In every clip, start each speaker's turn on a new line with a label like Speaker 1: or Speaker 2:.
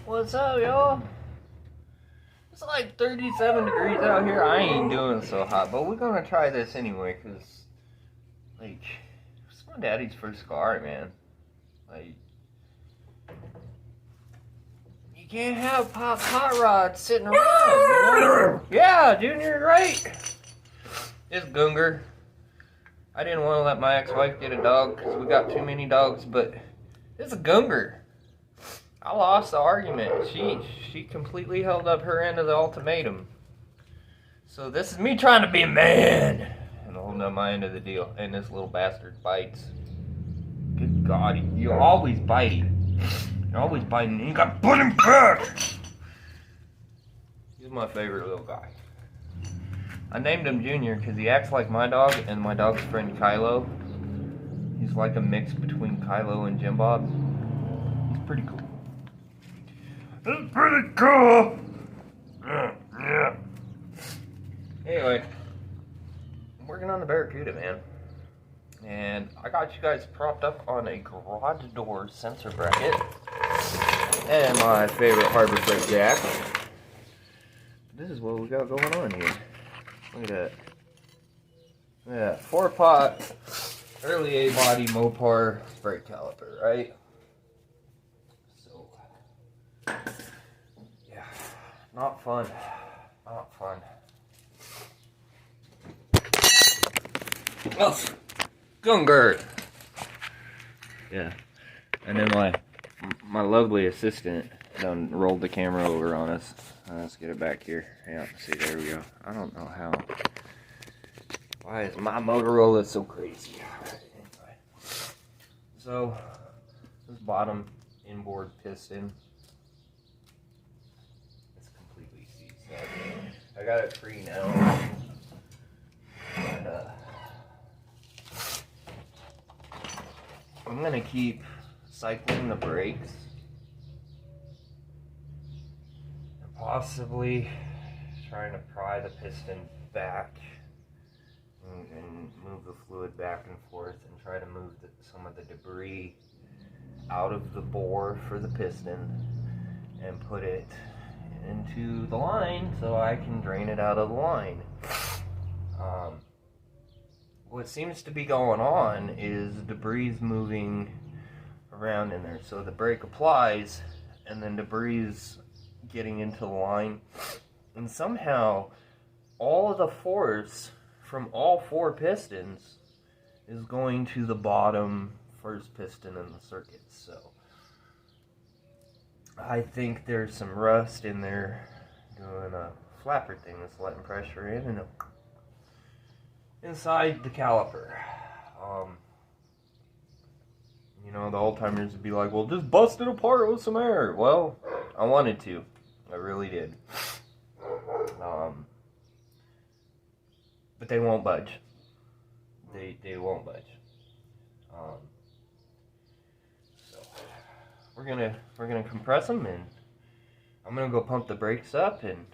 Speaker 1: What's up, y'all? It's like 37 degrees out here. I ain't doing so hot, but we're gonna try this anyway, cause like it's my daddy's first car, man. Like you can't have hot rods sitting around, you know? Yeah, Junior, right? It's Gunger. I didn't want to let my ex-wife get a dog because we got too many dogs, but it's a Gunger. I lost the argument. She completely held up her end of the ultimatum. So this is me trying to be a man and holding up my end of the deal. And this little bastard bites. Good God, you're always biting. You're always biting. And you got to put him back. He's my favorite little guy. I named him Junior because he acts like my dog and my dog's friend Kylo. He's like a mix between Kylo and Jim Bob. He's pretty cool. It's pretty cool. Yeah. Anyway, I'm working on the Barracuda, man. And I got you guys propped up on a garage door sensor bracket. And my favorite Harbor Freight jack. This is what we got going on here. Look at that. Look at that. 4-pot, early A-body Mopar brake caliper, right? Yeah, not fun. Not fun. Oh, Gunger. Yeah, and then my lovely assistant done rolled the camera over on us. Let's get it back here. Yeah, see, there we go. I don't know how. Why is my Motorola so crazy? Anyway, so this bottom inboard piston. I got it free now. And, I'm gonna keep cycling the brakes and possibly trying to pry the piston back and move the fluid back and forth and try to move some of the debris out of the bore for the piston and put it into the line so I can drain it out of the line. What seems to be going on is debris moving around in there. So the brake applies and then debris getting into the line. And somehow all of the force from all 4 pistons is going to the bottom first piston in the circuit. So I think there's some rust in there doing a flapper thing that's letting pressure in and inside the caliper. You know, the old timers would be like, well, just bust it apart with some air. Well, I wanted to. I really did. But they won't budge. They won't budge. We're gonna compress them, and I'm gonna go pump the brakes up, and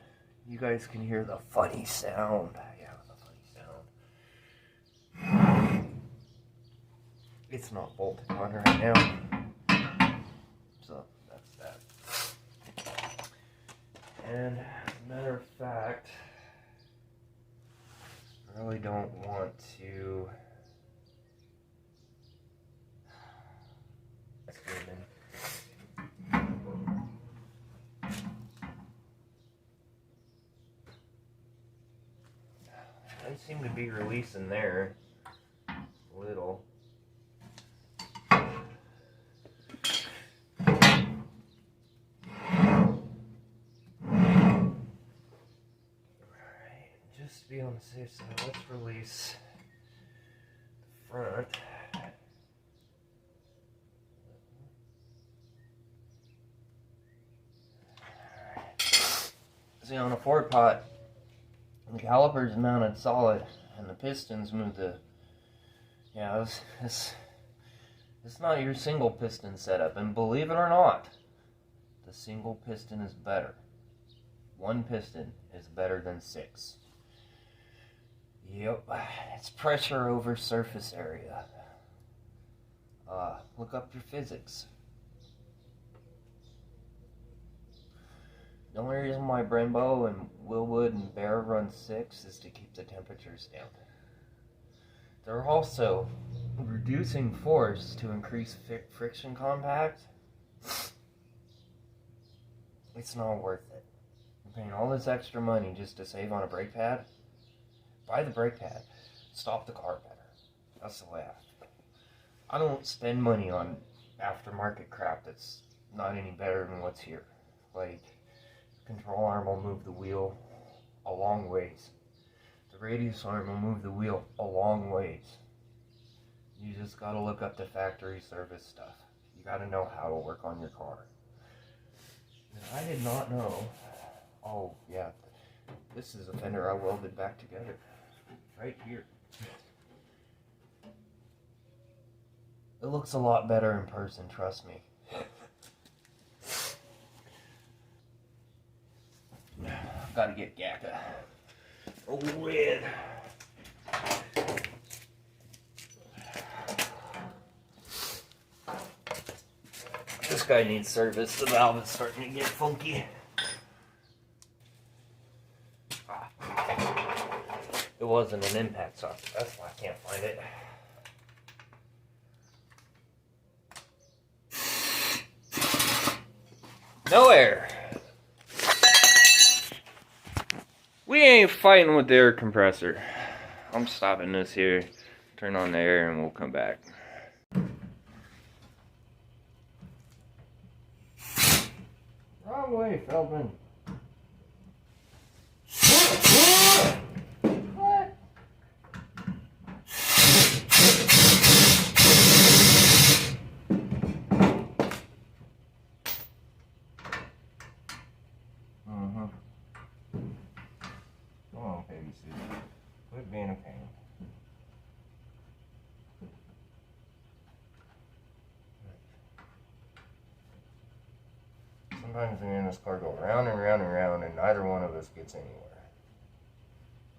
Speaker 1: you guys can hear the funny sound. Yeah, the funny sound. It's not bolted on right now, so that's that. And matter of fact, I really don't want to. They seem to be releasing there a little. Alright, just to be on the safe side, let's release the front. Alright. See, on a 4-pot, the caliper's mounted solid, and the pistons move the. Yeah, it's not your single piston setup, and believe it or not, the single piston is better. 1 piston is better than 6. Yep, it's pressure over surface area. Look up your physics. The only reason why Brembo and Willwood and Bear run 6 is to keep the temperatures down. They're also reducing force to increase friction compact. It's not worth it. You're paying all this extra money just to save on a brake pad. Buy the brake pad. Stop the car better. That's the way I feel. I don't spend money on aftermarket crap that's not any better than what's here. Like, control arm will move the wheel a long ways. The radius arm will move the wheel a long ways. You just gotta look up the factory service stuff. You gotta know how to work on your car. And I did not know. Oh yeah, this is a fender I welded back together. Right here. It looks a lot better in person, trust me. Gotta get Gacka. Oh, red. This guy needs service. The valve is starting to get funky. It wasn't an impact socket. That's why I can't find it. No air. We ain't fighting with the air compressor. I'm stopping this here. Turn on the air and we'll come back. Wrong way, Feldman. What? Come on, baby Sue. Quit being a pain. Sometimes me and this car go round and round and round and neither one of us gets anywhere.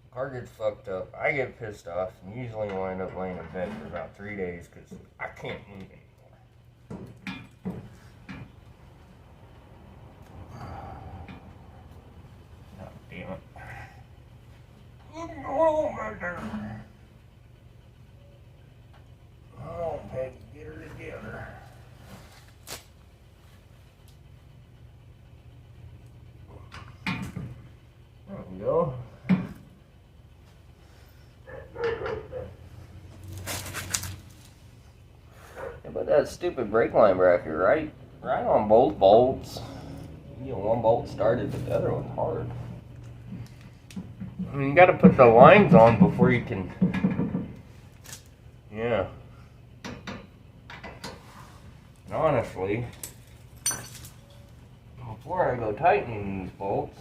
Speaker 1: The car gets fucked up, I get pissed off, and usually wind up laying in bed for about 3 days because I can't move anymore. God damn it. Oh, my God. Oh, Peggy, get her together. There we go. Yeah, but that stupid brake line bracket, right on both bolts. You know, one bolt started, but the other one's hard. I mean, you gotta put the lines on before you can. Yeah. And honestly, before I go tightening these bolts,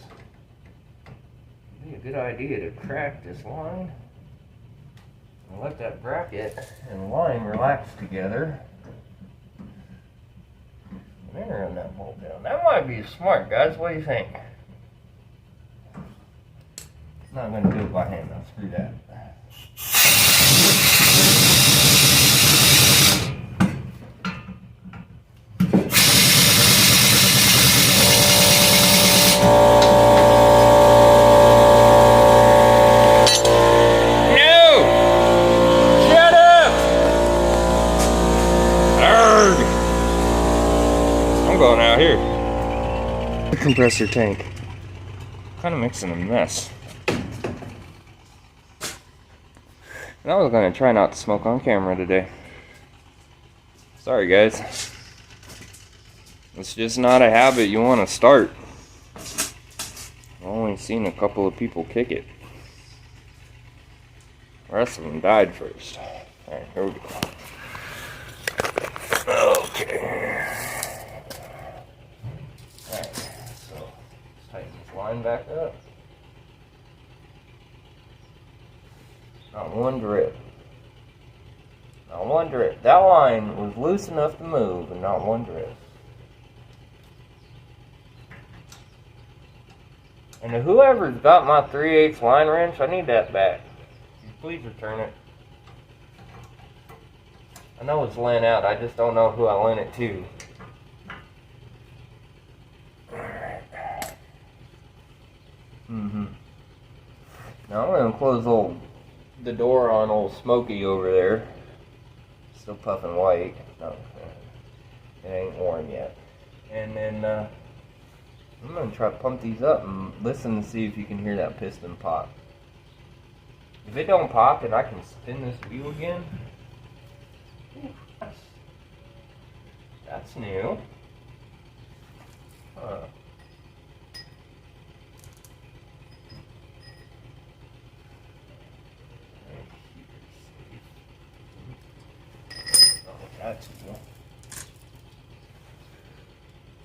Speaker 1: it'd be a good idea to crack this line and let that bracket and line relax together. And then run that bolt down. That might be smart, guys. What do you think? Not going to do it by hand, now screw that. No! Shut up! Arrgh! I'm going out here. The compressor tank. Kind of mixing a mess. And I was going to try not to smoke on camera today. Sorry guys. It's just not a habit you want to start. I've only seen a couple of people kick it. The rest of them died first. Alright, here we go. Okay. Alright, so let's tighten this line back up. Not one drip. Not one drip. That line was loose enough to move, and not one drip. And to whoever's got my 3/8 line wrench, I need that back. Please return it. I know it's lent out, I just don't know who I lent it to. Alright. Now I'm gonna close the door on old Smokey over there. Still puffing white. No, it ain't warm yet. And then I'm gonna try to pump these up and listen to see if you can hear that piston pop. If it don't pop and I can spin this wheel again, that's new. Huh. That's cool.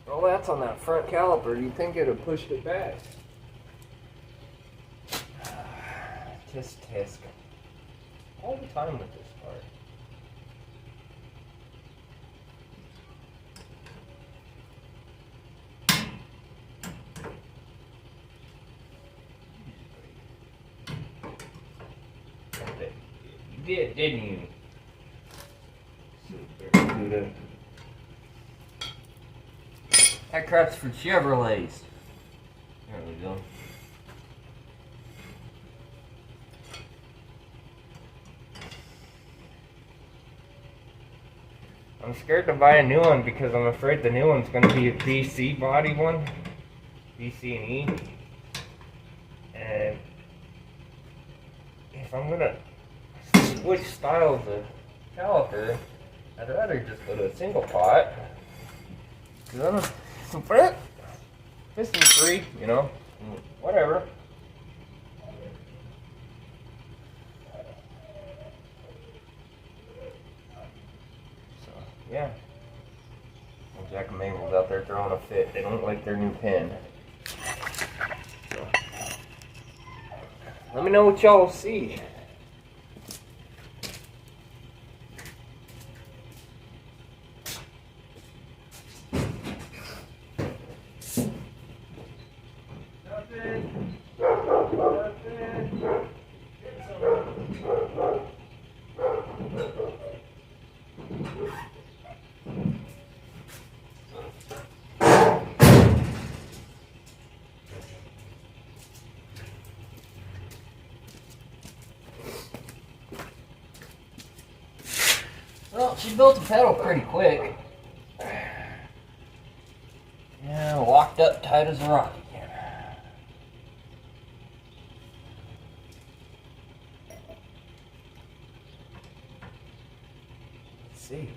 Speaker 1: Well, that's on that front caliper. You'd think it'd have pushed it back. Tisk tisk. All the time with this part. You did, didn't you? That crap's for Chevrolets. There we go. I'm scared to buy a new one because I'm afraid the new one's going to be a BC body one. BC and E. And if I'm going to switch styles of caliper, I'd rather just go to a single pot. Because I'm piston free, you know, whatever. So, yeah. Jack and Mabel's out there throwing a fit. They don't like their new pen. So, let me know what y'all see. Well, she built a pedal pretty quick. Yeah, locked up tight as a rock again. Let's see.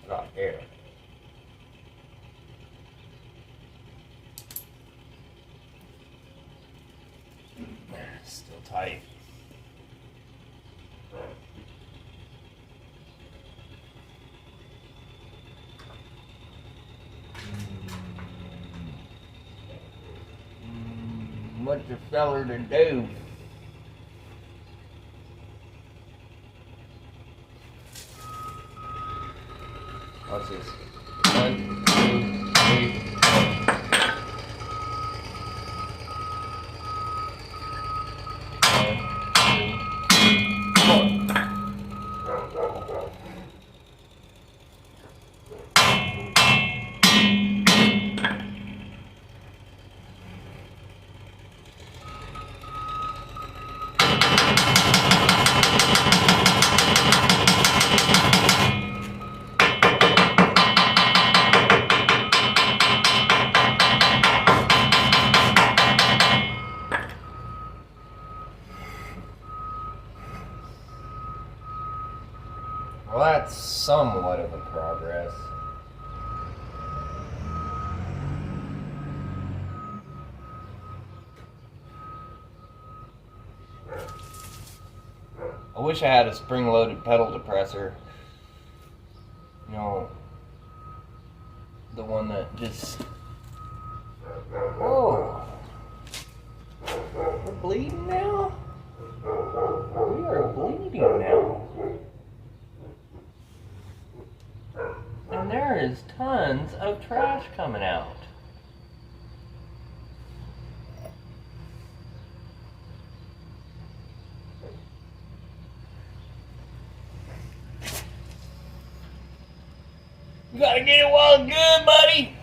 Speaker 1: Got air. Still tight. What's the feller to do? What's this? 1, 2, 3, 4. Well, that's somewhat of a progress. I wish I had a spring-loaded pedal depressor. You know, the one that just... Whoa! We're bleeding now? We are bleeding now. And there is tons of trash coming out. You gotta get it while it's good, buddy.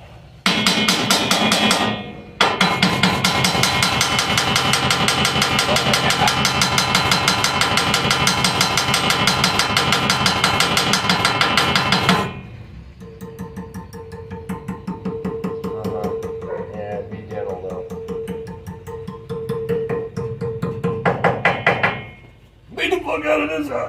Speaker 1: go to this side.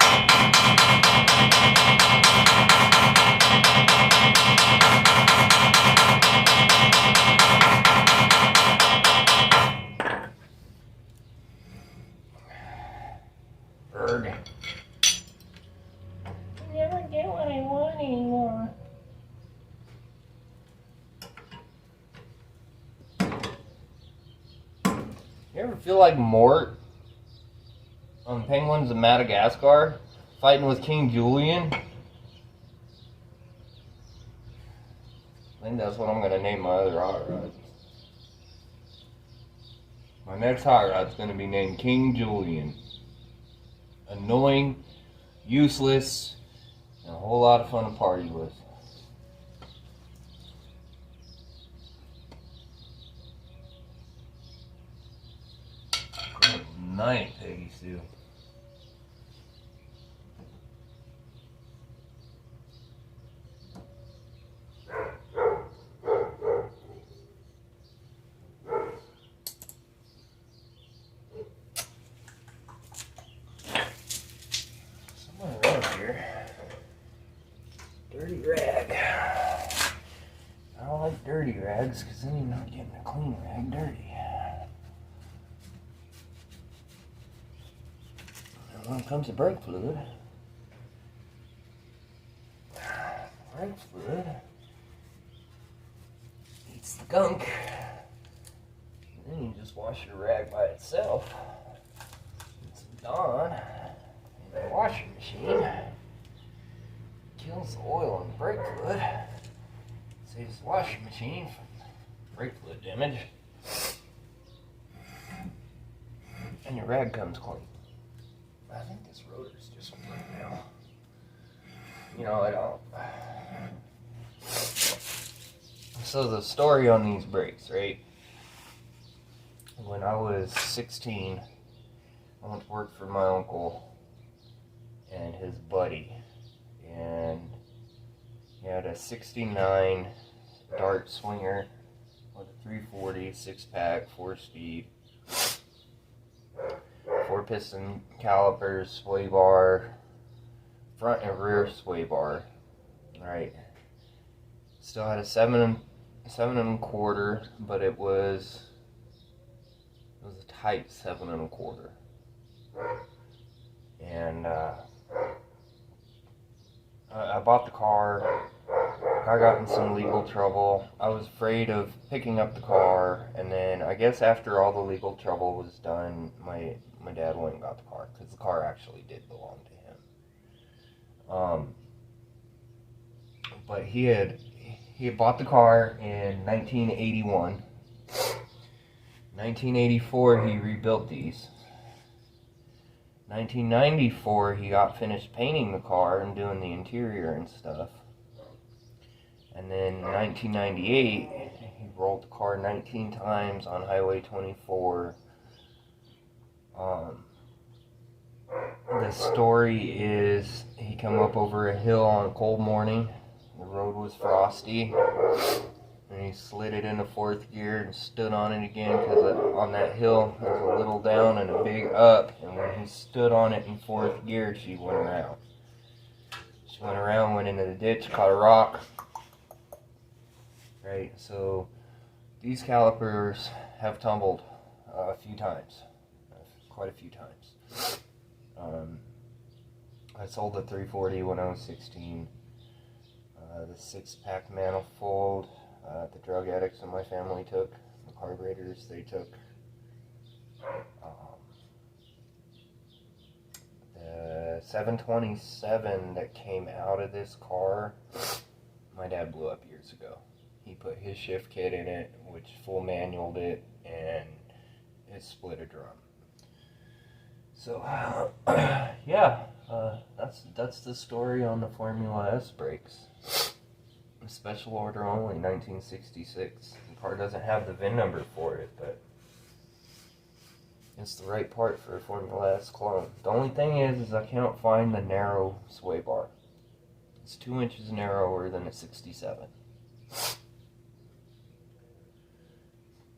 Speaker 1: Bird. I never get what I want anymore. You ever feel like Mort on Penguins of Madagascar fighting with King Julian? I think that's what I'm going to name my other hot rod. My next hot rod's going to be named King Julian. Annoying, useless, and a whole lot of fun to party with. Good night, Peggy Sue. Dirty rag. I don't like dirty rags because then you're not getting a clean rag dirty. And when it comes to brake fluid, eats the gunk. And then you just wash your rag by itself. It's Dawn in the washing machine. Kills the oil and brake fluid. Saves the washing machine from brake fluid damage. And your rag comes clean. I think this rotor's just right now. You know, I don't. So the story on these brakes, right? When I was 16, I went to work for my uncle and his buddy. And he had a 69 Dart Swinger with a 340 6-pack 4-speed, 4-piston calipers, sway bar, front and rear sway bar. Right. Still had a 7 1/4, but it was a tight 7 1/4. And I bought the car. I got in some legal trouble. I was afraid of picking up the car, and then I guess after all the legal trouble was done, my dad went and got the car, because the car actually did belong to him. But he had bought the car in 1981. 1984 he rebuilt these. 1994, he got finished painting the car and doing the interior and stuff. And then 1998, he rolled the car 19 times on Highway 24. The story is he come up over a hill on a cold morning. The road was frosty. And he slid it into 4th gear and stood on it again, because on that hill there's a little down and a big up, and when he stood on it in 4th gear, she went around. She went around, went into the ditch, caught a rock. Right, so these calipers have tumbled a few times, quite a few times. I sold the 340 when I was 16. The 6-pack manifold. The drug addicts in my family took, the carburetors they took. The 727 that came out of this car, my dad blew up years ago. He put his shift kit in it, which full manualed it, and it split a drum. So, yeah, that's the story on the Formula S brakes. Special order only, 1966. The car doesn't have the VIN number for it, but it's the right part for a Formula S clone. The only thing is I can't find the narrow sway bar. It's 2 inches narrower than a 67.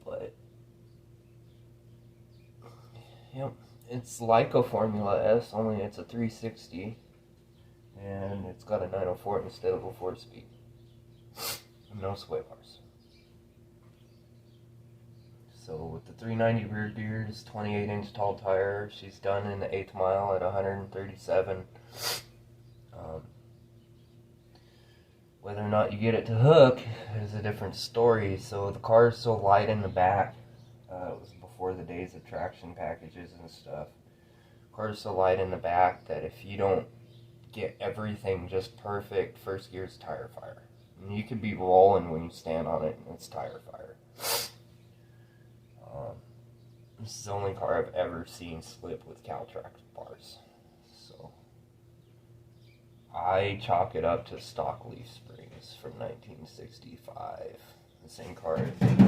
Speaker 1: But, yep, It's like a Formula S, only it's a 360, and it's got a 904 instead of a 4-speed. No sway bars. So with the 390 rear gears, 28-inch tall tire, she's done in the 8th mile at 137. Whether or not you get it to hook is a different story. So the car is so light in the back. It was before the days of traction packages and stuff. The car is so light in the back that if you don't get everything just perfect, first gear's tire fire. And you could be rolling when you stand on it and it's tire fire. This is the only car I've ever seen slip with Caltrax bars. So I chalk it up to stock leaf springs from 1965. The same car I took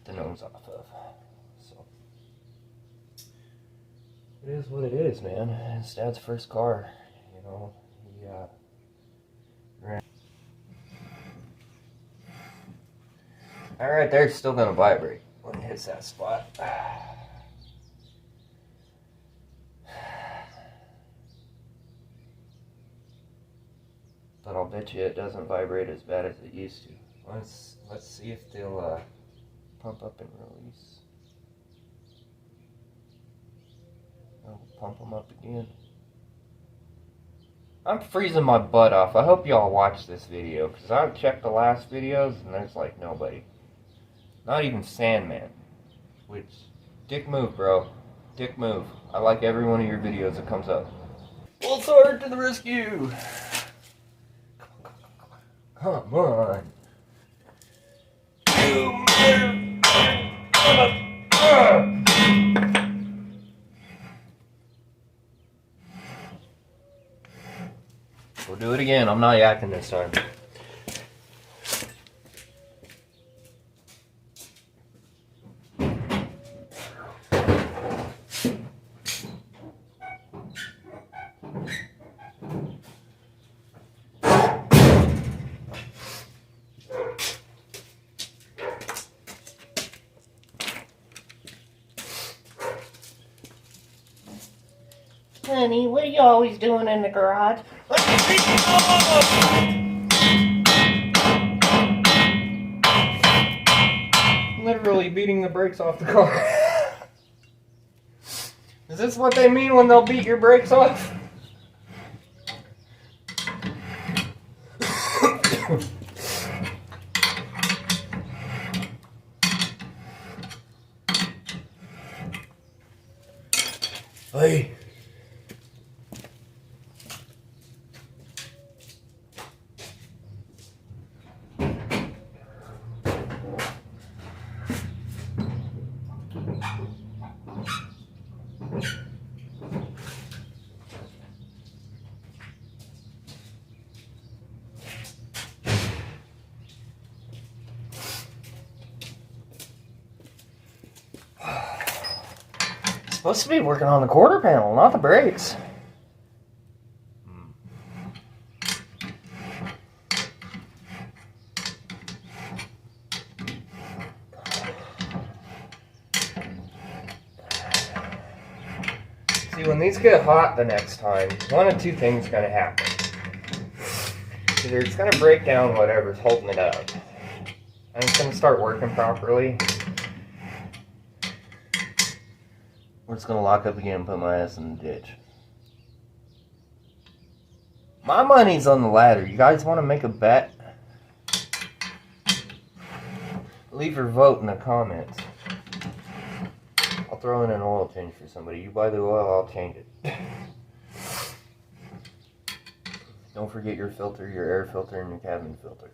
Speaker 1: the nose off of. So it is what it is, man. It's Dad's first car. You know, he ran. Alright, there's still gonna vibrate when it hits that spot. But I'll bet you it doesn't vibrate as bad as it used to. Let's see if they'll pump up and release. I'll pump them up again. I'm freezing my butt off. I hope y'all watch this video, because I've checked the last videos and there's like nobody. Not even Sandman. Which, dick move, bro. Dick move. I like every one of your videos that comes up. Full sword to the rescue! Come on. We'll do it again. I'm not yakking this time.
Speaker 2: Honey, what are you always doing in the garage?
Speaker 1: Literally beating the brakes off the car. Is this what they mean when they'll beat your brakes off? Hey. Supposed to be working on the quarter panel, not the brakes. See, when these get hot the next time, one of two things is going to happen. Either it's going to break down whatever's holding it up, and it's going to start working properly, or it's going to lock up again and put my ass in the ditch. My money's on the latter. You guys want to make a bet? Leave your vote in the comments. I'll throw in an oil change for somebody. You buy the oil, I'll change it. Don't forget your filter, your air filter, and your cabin filter.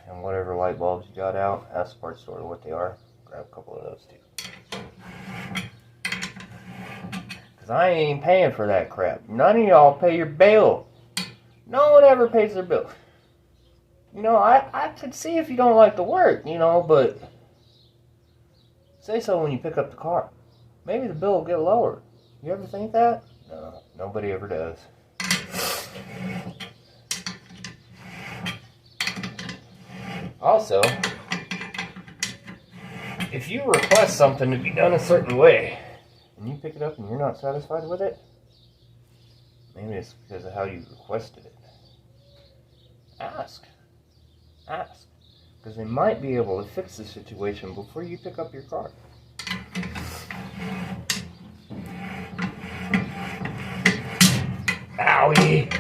Speaker 1: And whatever light bulbs you got out, ask the parts store what they are. Grab a couple of those too. Because I ain't paying for that crap. None of y'all pay your bill. No one ever pays their bill. You know, I could see if you don't like the work, you know, but say so when you pick up the car. Maybe the bill will get lower. You ever think that? No, nobody ever does. Also, if you request something to be done a certain way, and you pick it up and you're not satisfied with it, maybe it's because of how you requested it. Ask. Ask. Because they might be able to fix the situation before you pick up your car. Owie!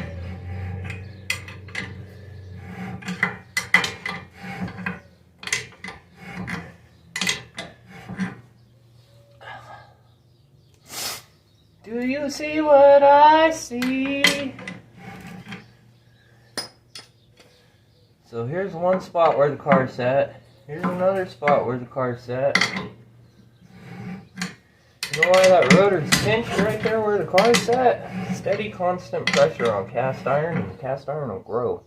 Speaker 1: Do you see what I see? So here's one spot where the car's at. Here's another spot where the car's at. You know why that rotor's pinched right there where the car's at? Steady, constant pressure on cast iron, and the cast iron will grow.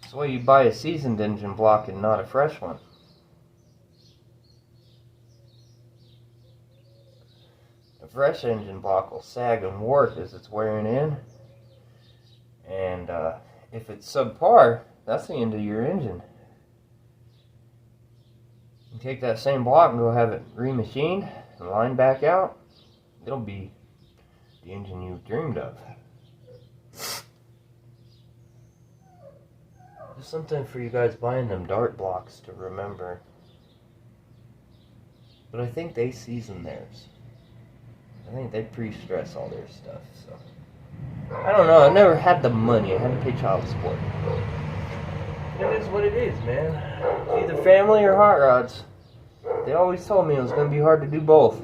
Speaker 1: That's why you buy a seasoned engine block and not a fresh one. A fresh engine block will sag and warp as it's wearing in. And if it's subpar, that's the end of your engine. You take that same block and go have it remachined and lined back out, it'll be the engine you've dreamed of. Just something for you guys buying them dart blocks to remember. But I think they season theirs. I think they pre-stress all their stuff, so. I don't know, I never had the money. I had to pay child support. It is what it is, man. It's either family or hot rods. They always told me it was going to be hard to do both.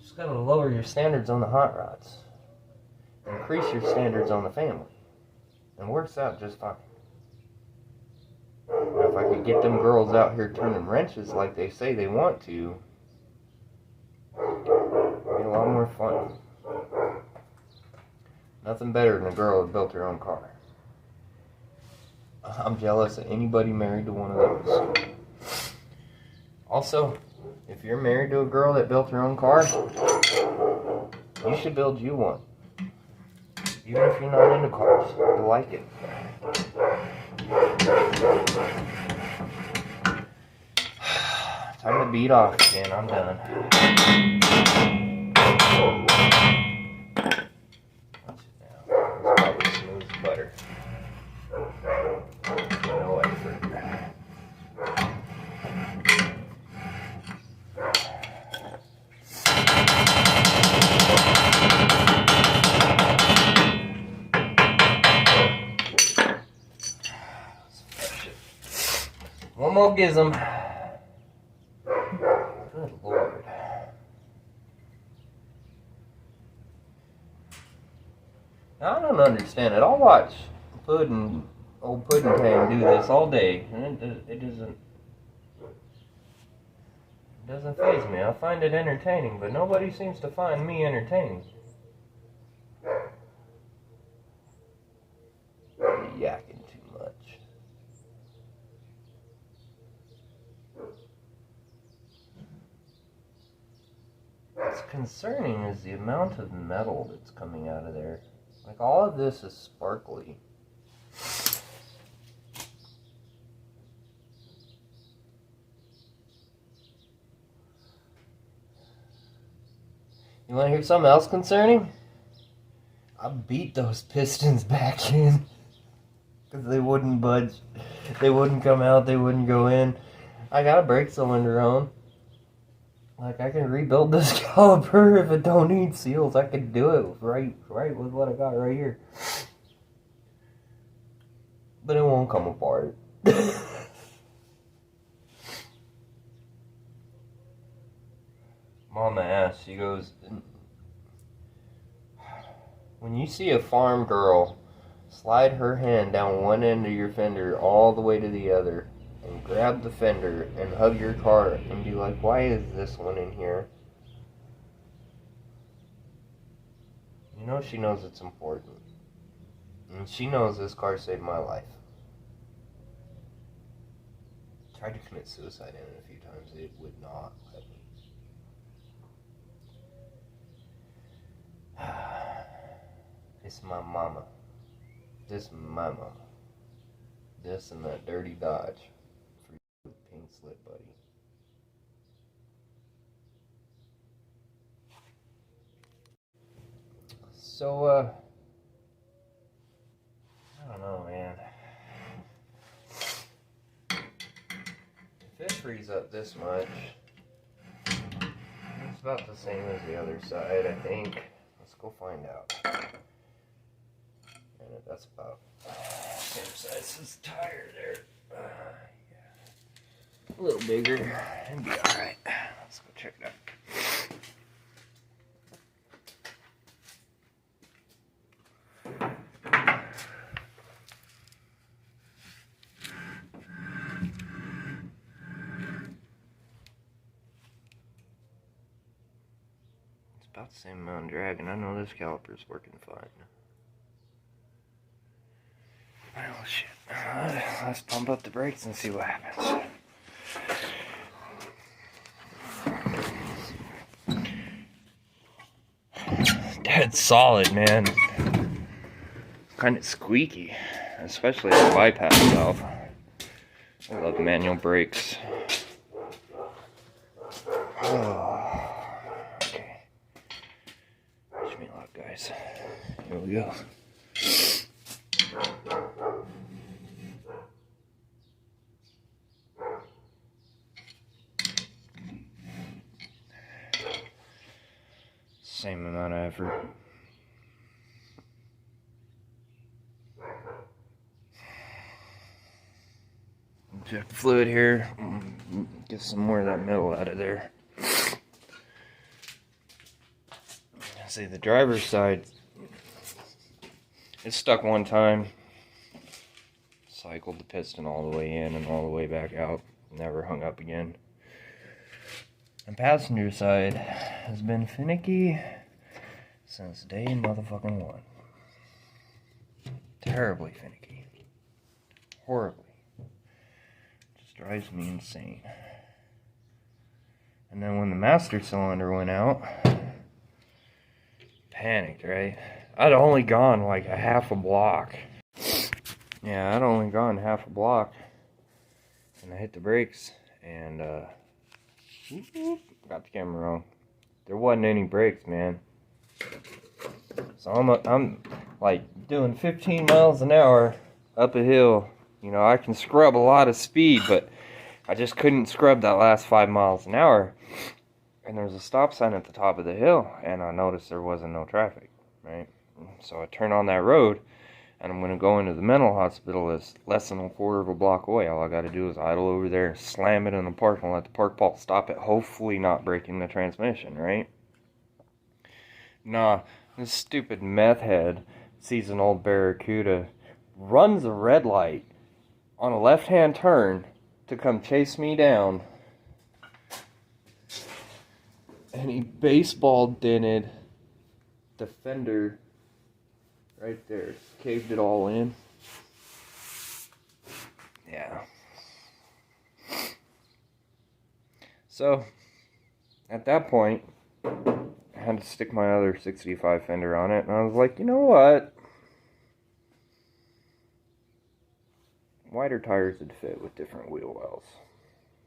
Speaker 1: Just got to lower your standards on the hot rods. Increase your standards on the family. And it works out just fine. Now, if I could get them girls out here turning wrenches like they say they want to, it'd be a lot more fun. Nothing better than a girl that built her own car. I'm jealous of anybody married to one of those. Also, if you're married to a girl that built her own car, you should build you one. Even if you're not into cars, you like it. Time to beat off again, I'm done. Butter. No effort. One more gizm. Good Lord. I don't understand it. I'll watch old Puddingtang do this all day, and it doesn't faze me. I find it entertaining, but nobody seems to find me entertaining. Yakking too much. What's concerning is the amount of metal that's coming out of there. Like, all of this is sparkly. You want to hear something else concerning? I beat those pistons back in. Because they wouldn't budge. They wouldn't come out. They wouldn't go in. I got a brake cylinder on. Like, I can rebuild this caliper if it don't need seals. I could do it right with what I got right here. But it won't come apart. Mama asked, she goes, when you see a farm girl slide her hand down one end of your fender all the way to the other, and grab the fender and hug your car and be like, why is this one in here? You know she knows it's important. And she knows this car saved my life. Tried to commit suicide in it a few times. It would not let me. It's my mama. This is my mama. This and that dirty Dodge for your paint slip, buddy. So, I don't know, man. If it frees up this much, it's about the same as the other side, I think. Let's go find out. And that's about same size as the tire there. Yeah. A little bigger and be alright. Let's go check it out. About the same amount of drag, and I know this caliper's working fine. Oh shit. Let's pump up the brakes and see what happens. Dead solid, man. Kind of squeaky, especially the bypass valve. I love manual brakes. Oh. Guys, here we go. Same amount of effort. Inject the fluid here. Get some more of that metal out of there. See, the driver's side, it stuck one time, cycled the piston all the way in and all the way back out, never hung up again. And passenger side has been finicky since day motherfucking one. Terribly finicky. Horribly. Just drives me insane. And then when the master cylinder went out, panicked, right? I'd only gone like a half a block. Yeah, I'd only gone half a block. And I hit the brakes and got the camera wrong. There wasn't any brakes, man. So I'm like doing 15 miles an hour up a hill. You know, I can scrub a lot of speed, but I just couldn't scrub that last 5 miles an hour. And there was a stop sign at the top of the hill, and I noticed there wasn't no traffic, right? So I turned on that road, and I'm going to go into the mental hospital. It's less than a quarter of a block away. All I got to do is idle over there and slam it in the park and let the park ball stop it, hopefully not breaking the transmission, right? Nah, this stupid meth head sees an old Barracuda, runs a red light on a left-hand turn to come chase me down, and he baseball dented the fender right there. Caved it all in. Yeah. So, at that point, I had to stick my other 65 fender on it, and I was like, you know what? Wider tires would fit with different wheel wells.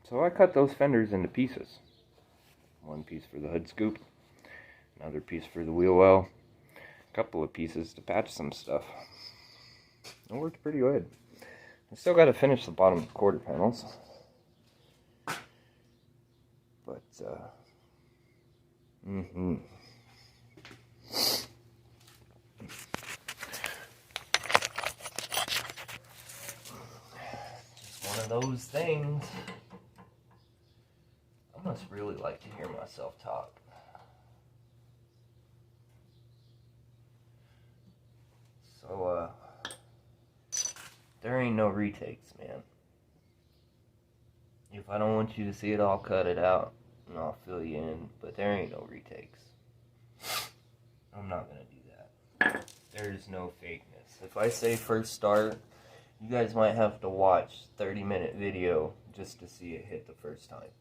Speaker 1: So I cut those fenders into pieces. One piece for the hood scoop, another piece for the wheel well, a couple of pieces to patch some stuff. It worked pretty good. I still got to finish the bottom quarter panels, but It's one of those things. I must really like to hear myself talk. So, there ain't no retakes, man. If I don't want you to see it, I'll cut it out and I'll fill you in, but there ain't no retakes. I'm not gonna do that. There's no fakeness. If I say first start, you guys might have to watch 30-minute video just to see it hit the first time.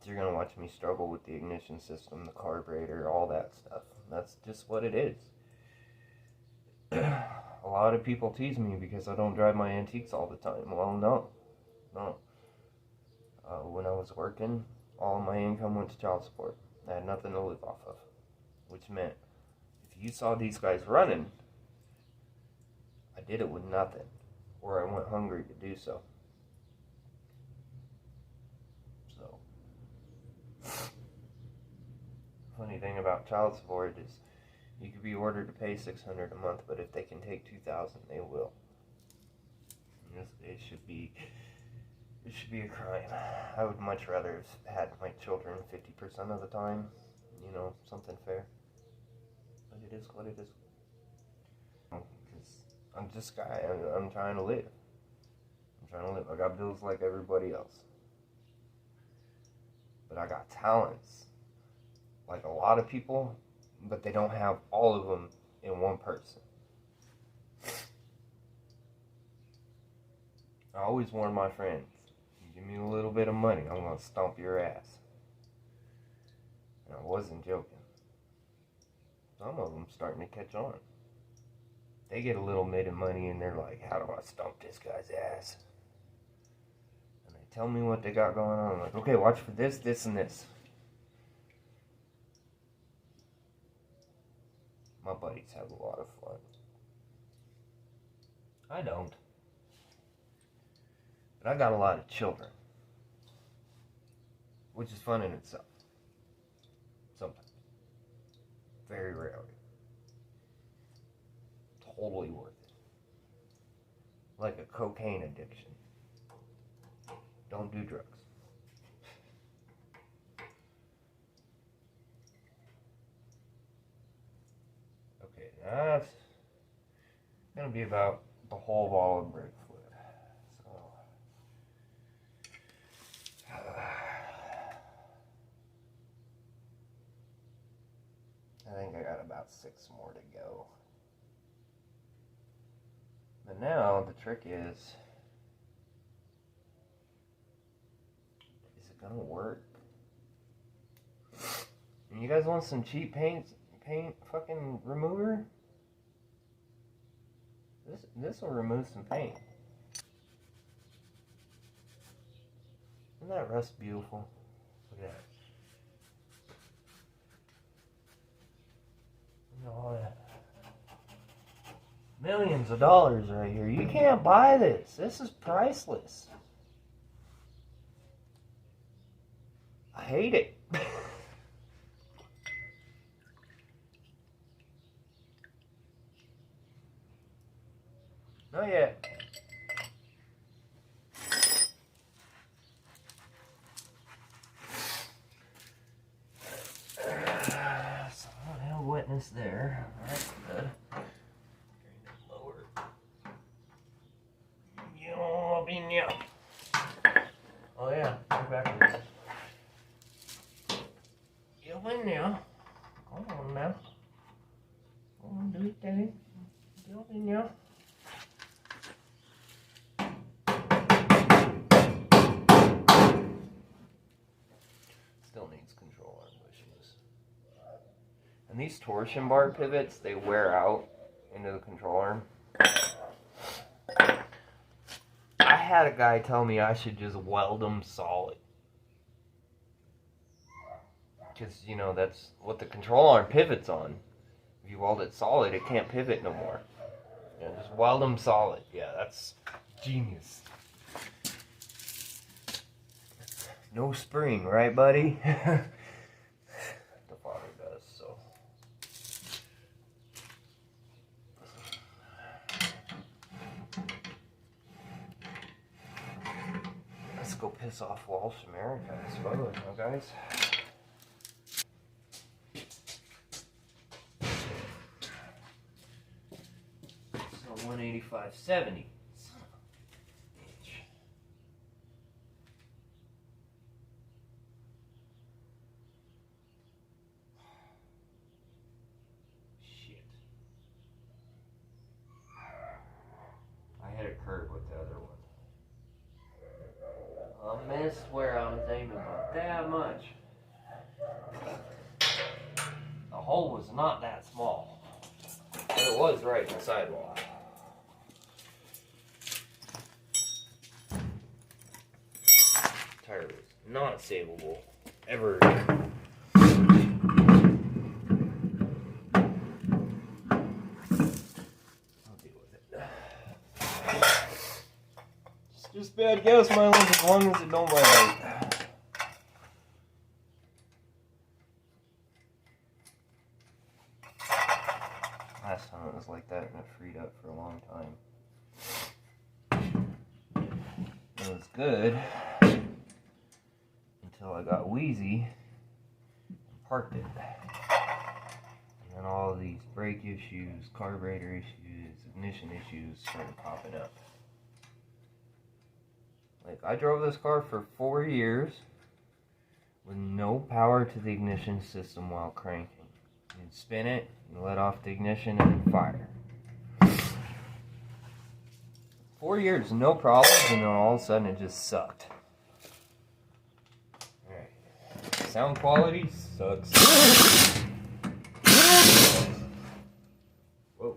Speaker 1: You're gonna watch me struggle with the ignition system, the carburetor, all that stuff. That's just what it is. A lot of people tease me because I don't drive my antiques all the time. Well, no. When I was working, all of my income went to child support. I had nothing to live off of. Which meant, if you saw these guys running, I did it with nothing. Or I went hungry to do so. Funny thing about child support is you could be ordered to pay $600 a month, but if they can take $2,000, they will. It should be a crime. I would much rather have had my children 50% of the time, something fair. But it is what it is. Because I'm just a guy. I'm trying to live. I got bills like everybody else. But I got talents like a lot of people, but they don't have all of them in one person. I always warn my friends, you give me a little bit of money, I'm going to stomp your ass. And I wasn't joking. Some of them starting to catch on. They get a little bit of money and they're like, how do I stomp this guy's ass? And they tell me what they got going on. I'm like, okay, watch for this, this, and this. My buddies have a lot of fun. I don't. But I got a lot of children. Which is fun in itself. Sometimes. Very rarely. Totally worth it. Like a cocaine addiction. Don't do drugs. That's going to be about the whole ball of brake fluid. So, I think I got about 6 more to go. But now the trick is it going to work? And you guys want some cheap paint fucking remover? This will remove some paint. Isn't that rust beautiful? Look at that. Look at all that. Millions of dollars right here. You can't buy this. This is priceless. I hate it. Not yet. So I don't have wetness there. That's good. Lower. Oh yeah, go backwards. Get in now. Come on now. Come on, do it, Daddy. Get in now. Still needs control arm bushings. And these torsion bar pivots, they wear out into the control arm. I had a guy tell me I should just weld them solid. Because, that's what the control arm pivots on. If you weld it solid, it can't pivot no more. Just weld them solid. Yeah, that's genius. No spring, right, buddy? The father does, so. Let's go piss off Walsh America, I suppose, huh, guys? So 185.70. Curve with the other one. I missed where I was aiming about that much. The hole was not that small, but it was right in the sidewall. tire was not savable ever. Just bad gas mileage as long as it don't vibrate. Last time it was like that and it freed up for a long time. It was good until I got wheezy and parked it. And then all of these brake issues, carburetor issues, ignition issues started popping up. Like, I drove this car for 4 years with no power to the ignition system while cranking. You'd spin it, you let off the ignition, and then fire. 4 years, no problems, and then all of a sudden it just sucked. Alright. Sound quality sucks. Whoa.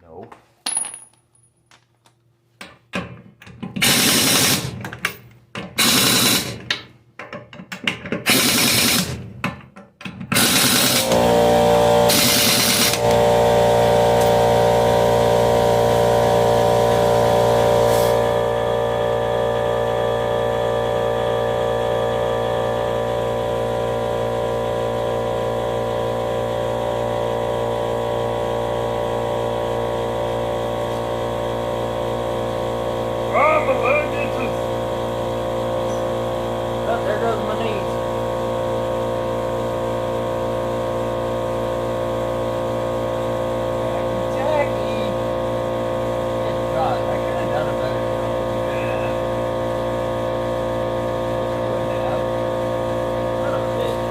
Speaker 1: No. Oh, there goes my knees. Jackie. Good God, I could have done a better job. Yeah. Wouldn't have. Son of a bitch.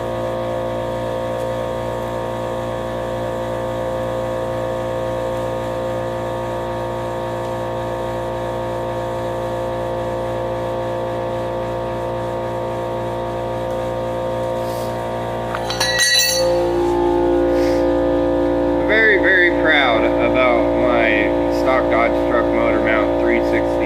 Speaker 1: Very, very proud about my stock Dodge truck motor mount 360